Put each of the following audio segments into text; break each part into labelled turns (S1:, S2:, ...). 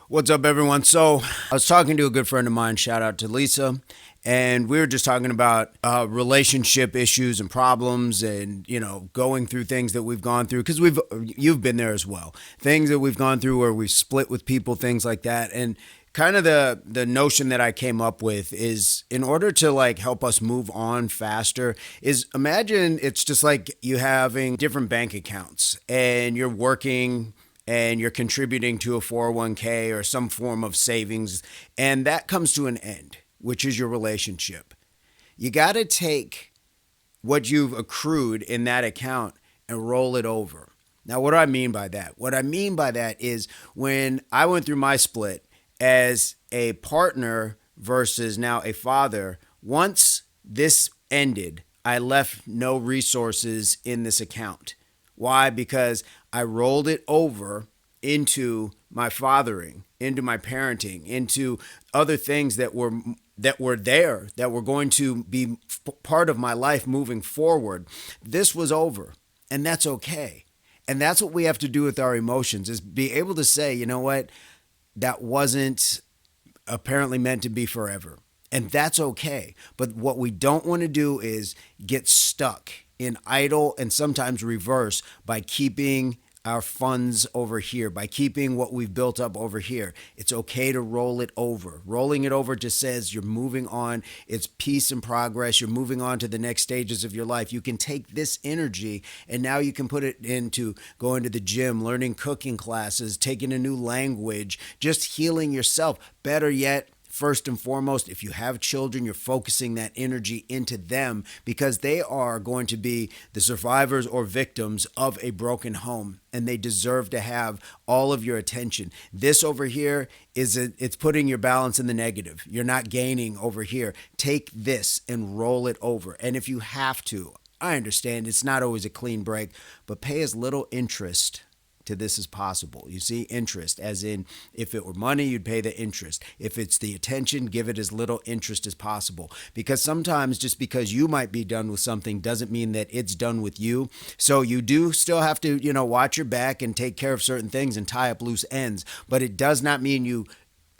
S1: What's up, everyone? So, I was talking to a good friend of mine, shout out to Lisa, and we were just talking about relationship issues and problems and, going through things that we've gone through because you've been there as well. Things that we've gone through where we've split with people, things like that. And kind of the notion that I came up with is in order to like help us move on faster is imagine it's just like you having different bank accounts and you're working and you're contributing to a 401k or some form of savings, and that comes to an end, which is your relationship. You got to take what you've accrued in that account and roll it over. Now, what do I mean by that? What I mean by that is when I went through my split as a partner versus now a father, once this ended, I left no resources in this account. Why? Because I rolled it over into my fathering, into my parenting, into other things that were there that were going to be part of my life moving forward. This was over, and that's okay. And that's what we have to do with our emotions is be able to say, you know what, that wasn't apparently meant to be forever. And that's okay. But what we don't want to do is get stuck in idle and sometimes reverse by keeping our funds over here, by keeping what we've built up over here. It's okay to roll it over. Rolling it over just says you're moving on. It's peace and progress. You're moving on to the next stages of your life. You can take this energy and now you can put it into going to the gym, learning cooking classes, taking a new language, just healing yourself. Better yet, first and foremost, if you have children, you're focusing that energy into them because they are going to be the survivors or victims of a broken home and they deserve to have all of your attention. This over here it's putting your balance in the negative. You're not gaining over here. Take this and roll it over. And if you have to, I understand it's not always a clean break, but pay as little interest to this as possible. You see, interest, as in if it were money, you'd pay the interest. If it's the attention, give it as little interest as possible. Because sometimes just because you might be done with something doesn't mean that it's done with you. So you do still have to, watch your back and take care of certain things and tie up loose ends. But it does not mean you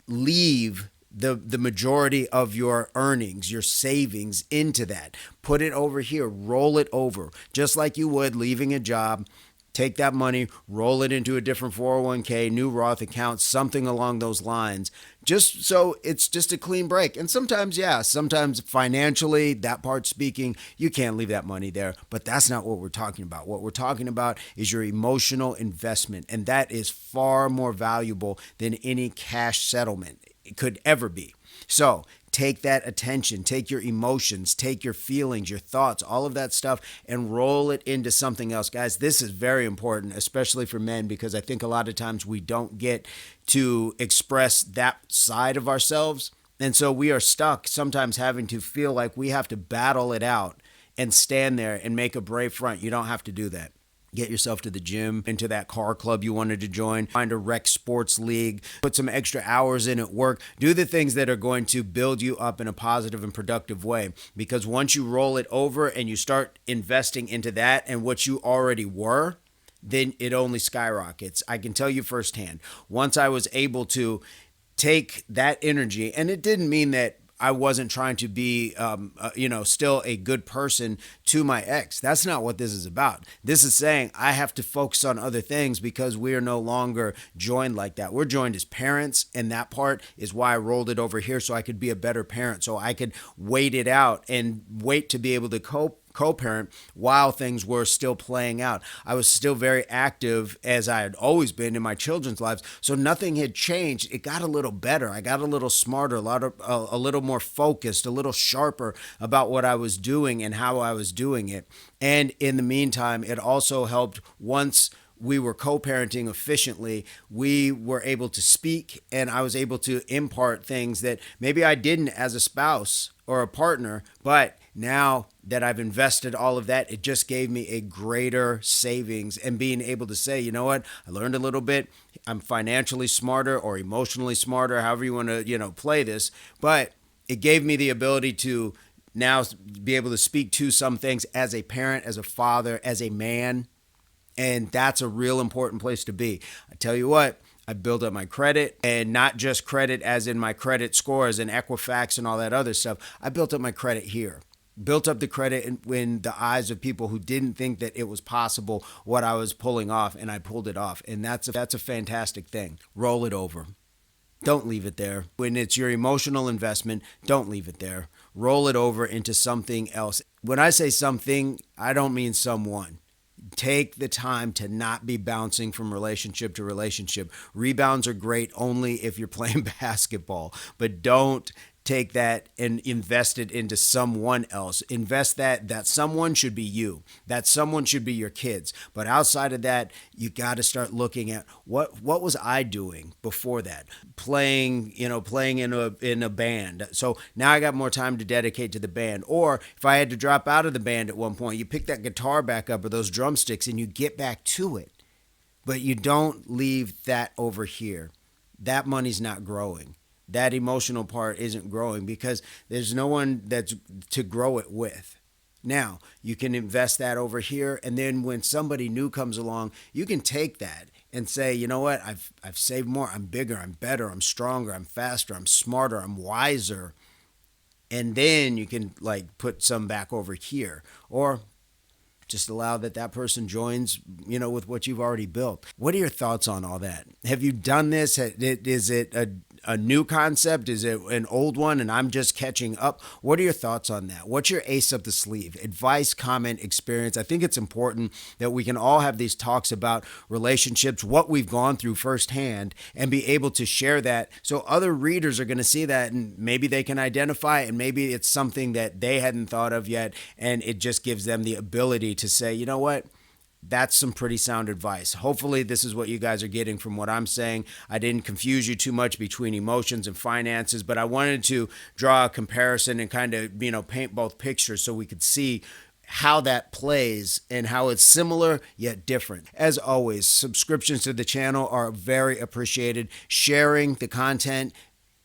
S1: leave the majority of your earnings, your savings into that. Put it over here, roll it over, just like you would leaving a job. Take that money, roll it into a different 401k, new Roth account, something along those lines, just so it's just a clean break. And sometimes, yeah, sometimes financially, that part speaking, you can't leave that money there. But that's not what we're talking about. What we're talking about is your emotional investment. And that is far more valuable than any cash settlement it could ever be. So take that attention, take your emotions, take your feelings, your thoughts, all of that stuff, and roll it into something else. Guys, this is very important, especially for men, because I think a lot of times we don't get to express that side of ourselves. And so we are stuck sometimes having to feel like we have to battle it out and stand there and make a brave front. You don't have to do that. Get yourself to the gym, into that car club you wanted to join, find a rec sports league, put some extra hours in at work, do the things that are going to build you up in a positive and productive way. Because once you roll it over and you start investing into that and what you already were, then it only skyrockets. I can tell you firsthand. Once I was able to take that energy, and it didn't mean that I wasn't trying to be, still a good person to my ex. That's not what this is about. This is saying I have to focus on other things because we are no longer joined like that. We're joined as parents, and that part is why I rolled it over here so I could be a better parent, so I could wait it out and wait to be able to cope co-parent while things were still playing out. I was still very active as I had always been in my children's lives. So nothing had changed. It got a little better. I got a little smarter, a little more focused, a little sharper about what I was doing and how I was doing it. And in the meantime, it also helped once we were co-parenting efficiently, we were able to speak and I was able to impart things that maybe I didn't as a spouse or a partner, but now that I've invested all of that, it just gave me a greater savings and being able to say, you know what, I learned a little bit. I'm financially smarter or emotionally smarter, however you want to, play this. But it gave me the ability to now be able to speak to some things as a parent, as a father, as a man. And that's a real important place to be. I tell you what, I built up my credit, and not just credit as in my credit scores and Equifax and all that other stuff. I built up my credit here. Built up the credit in the eyes of people who didn't think that it was possible what I was pulling off, and I pulled it off. And that's a fantastic thing. Roll it over. Don't leave it there. When it's your emotional investment, don't leave it there. Roll it over into something else. When I say something, I don't mean someone. Take the time to not be bouncing from relationship to relationship. Rebounds are great only if you're playing basketball, but don't take that and invest it into someone else. Invest that someone should be you. That someone should be your kids. But outside of that, you got to start looking at what was I doing before that? Playing in a band. So now I got more time to dedicate to the band. Or if I had to drop out of the band at one point, you pick that guitar back up or those drumsticks and you get back to it. But you don't leave that over here. That money's not growing. That emotional part isn't growing because there's no one that's to grow it with. Now, you can invest that over here, and then when somebody new comes along, you can take that and say, you know what, I've saved more, I'm bigger, I'm better, I'm stronger, I'm faster, I'm smarter, I'm wiser. And then you can like put some back over here. Or just allow that person joins, with what you've already built. What are your thoughts on all that? Have you done this? Is it a new concept? Is it an old one and I'm just catching up? What are your thoughts on that? What's your ace up the sleeve? Advice, comment, experience. I think it's important that we can all have these talks about relationships, what we've gone through firsthand, and be able to share that so other readers are going to see that and maybe they can identify it, and maybe it's something that they hadn't thought of yet, and it just gives them the ability to say, you know what? That's some pretty sound advice. Hopefully this is what you guys are getting from what I'm saying. I didn't confuse you too much between emotions and finances, but I wanted to draw a comparison and kind of, paint both pictures so we could see how that plays and how it's similar yet different. As always, subscriptions to the channel are very appreciated. Sharing the content,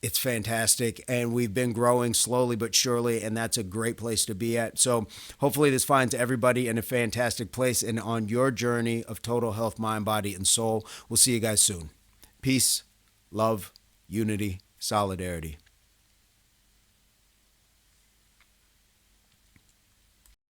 S1: it's fantastic, and we've been growing slowly but surely, and that's a great place to be at. So hopefully this finds everybody in a fantastic place and on your journey of total health, mind, body, and soul. We'll see you guys soon. Peace, love, unity, solidarity.